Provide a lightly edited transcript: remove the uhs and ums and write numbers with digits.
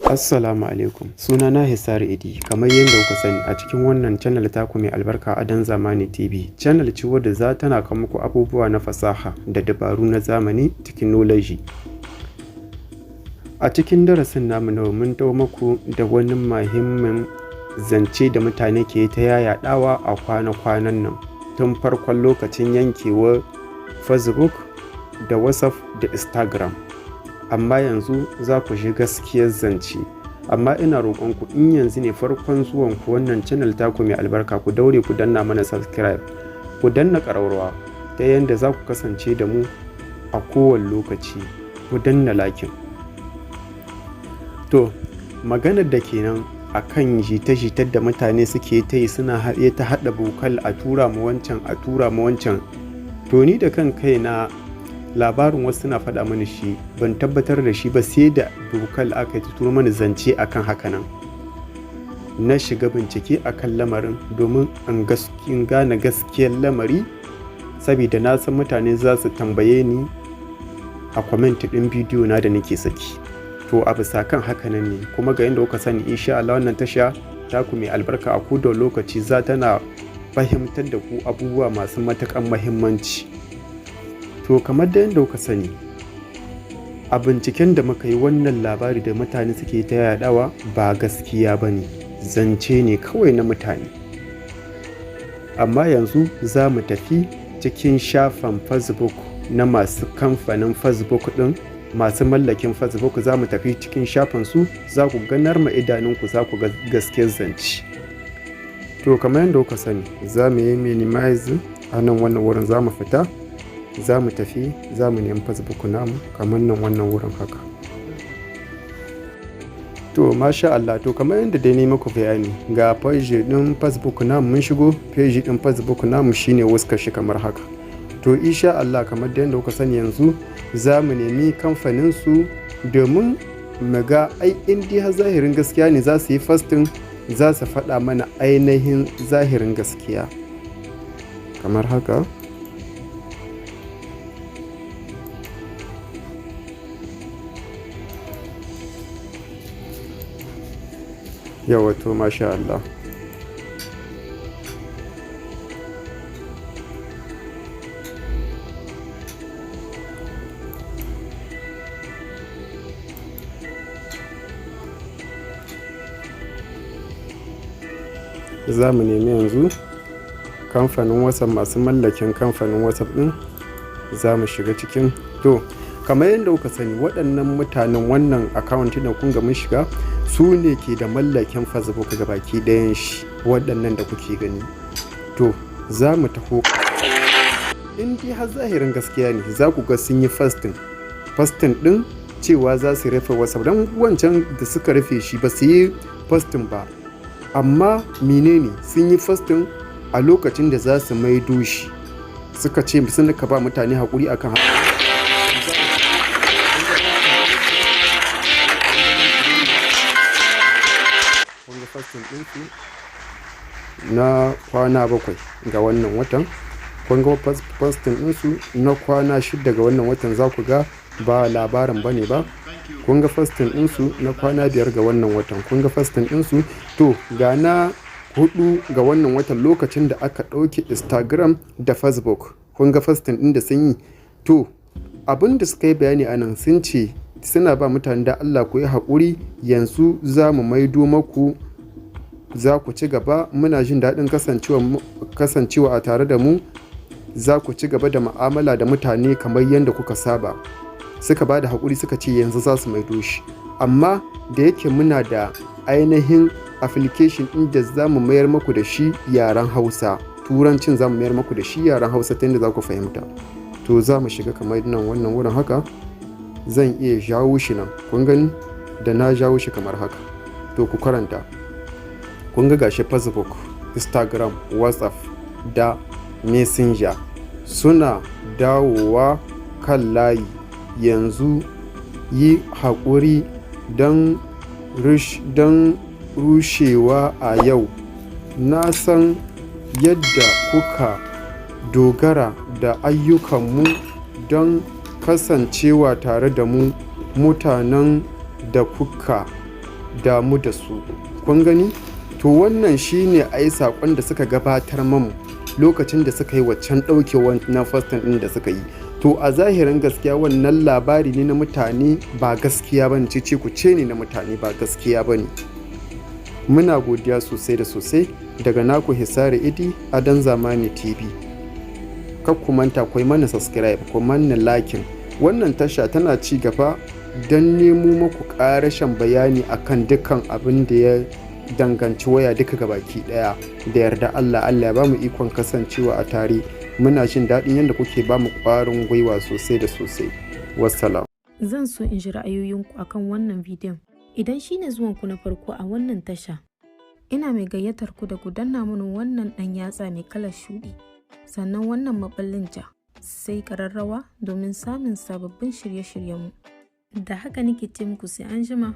Assalamu alaikum, sunana Hisar Idi. Kamar yadda kuka sani a cikin wannan channel taku mai albarka Adon Zamani TV. Channel ce wadda za tana kawo muku abubuwa na fasaha da dabaru na zamani technology. A cikin darasin namu na mun tawo muku da wani muhimmin zance da mutane ke ta yayaɗawa a kwana-kwanan nan tun farkon lokacin yankewar Facebook da WhatsApp da Instagram. Amma yanzu za ku ji gaskiyar zance. Amma ina roƙonku in yanzu ne farkon zuwanku wannan channel taku mai albarka, ku daure ku danna mana subscribe, ku danna ƙararrawa ta yanda za ku kasance da mu a kowane lokaci, ku danna lakin. To, maganar da kenan a kan jita-jitar da mutane suke ta yi suna ta haɗa bokal a tura mu wancan a tura mu wancan. To ni da kan kaina labarin wasu suna faɗa mani shi ban tabbatar da shi ba sai da bokal aka turo mani zance akan hakanan. Na shiga bincike akan lamarin domin in gane gaskiyar lamari, saboda na san mutane za su tambaye ni a comment ɗin bidiyo na da nake saki. To a bisa kan hakanan ne, kuma ga yadda kuka sani insha Allah wannan tasha taku mai albarka a koda lokaci za tana fahimtar da ku abubuwa masu matuƙar muhimmanci. To kamar da yadda kuka sani, a binciken da muka yi, wannan labari da mutane suke ta yaɗawa ba gaskiya ba ne, zance ne kawai na mutane. Amma yanzu za mu tafi cikin shafin Facebook na masu kamfanin Facebook ɗin, masu mallakin Facebook. Za mu tafi cikin shafin su, za ku ganar ma idanunku, za ku ga gaskiyar zance. To kamar yadda kuka sani, za mu yi minimize a nan wannan wurin, za mu fita, za mu tafi, za mu nemi Facebook namu kamar nan wannan wurin haka. To masha Allah, to kamar yadda dai ne muku bayani, ga page din Facebook namu mun shigo. Page din Facebook namu shine wuskar shi kamar haka. To insha Allah, kamar da yadda kuka sani, yanzu za mu nemi kamfanin su domin mu ga ai indai har zahirin gaskiya ne za su yi fasting, za su faɗa mana ainihin zahirin gaskiya kamar haka. Yawa, to masha Allah. Za mu nemi yanzu kamfanin WhatsApp, masu mallakin kamfanin WhatsApp ɗin, za mu shiga cikin. To kamar yadda kuka sani, waɗannan mutanen, wannan account da kun ga mun shiga, su ne ke da mallakin Facebook ga baki ɗayan shi, waɗannan da kuke gani. To za mu taho, in dai har zahirin gaskiya ne, za ku ga sun yi fasting ɗin cewa za su rufe WhatsApp. don wancan da suka rufe shi ba su yi fasting ba, amma menene, sun yi fasting a lokacin da za su maido shi. Suka ce sun ka ba mutane haƙuri akan haka. Wanda fasting ɗinsu na kwana 7 ga wannan watan, kun ga fasting ɗinsu na kwana 6 ga wannan watan, za ku ga ba labarin bane ba. Kun ga fasting ɗinsu na kwana 5 ga wannan watan, kun ga fasting ɗinsu. To ga na 4 ga wannan watan, lokacin da aka ɗauki Instagram da Facebook, kun ga fasting ɗin da sun yi. To abin da suka yi bayani a nan, sun ce suna ba mutane da Allah ku yi haƙuri, yanzu za mu maido maku, za ku ci gaba, muna jin daɗin kasancewa a tare da mu, za ku ci gaba da mu'amala da mutane kamar yadda kuka saba. Suka ba da haƙuri, suka ce yanzu za su maido shi, amma da yake muna da ainihin application ɗin da za mu mayar maku da shi yaren Hausa, turancin za mu mayar maku da shi yaren Hausa ta yadda za ku fahimta. To za mu shiga kamar nan wannan wurin haka, zan iya jawo shi nan, kun gani da na jawo shi kamar haka. To ku karanta, kun ga gashi Facebook, Instagram, WhatsApp da Messenger suna dawowa kan layi. Yanzu yi haƙuri don rushewa a yau. Na san yadda kuka dogara da ayyukanmu don kasancewa tare da mu, mutanen da kuka damu da su. Kun gani? To wannan shine ai saƙon da suka gabatar mamu lokacin da suka yi waccan ɗaukewan na fastin ɗin da suka yi. To a zahirin gaskiya wannan labari ne na mutane ba gaskiya ba ne, cece ku ce ne na mutane ba gaskiya ba ne. Muna godiya sosai da sosai daga naku Hisari Idi a Dan Zamani TV. Kar ku manta ku yi mana subscribe, ku manna lakin. Wannan tasha tana ci gaba don nemo muku ƙarashin bayani akan dukkan abin da ya danganci waya duka gabaki ɗaya. Da yarda Allah ya ba mu ikon kasancewa a tare. Muna jin daɗin yadda kuke ba mu ƙwarin gwiwa sosai da sosai. Wassalam. Zan so in ji ra'ayoyinku akan wannan bidiyon. Idan shi ne zuwanku na farko a wannan tasha, ina mai gayyatar ku da ku danna mini wannan ɗan yatsa mai kalar shuɗi, sannan wannan maɓallin ja, sai ƙararrawa domin samun sababbin shirye-shiryenmu. Da haka nake ce muku sai an jima.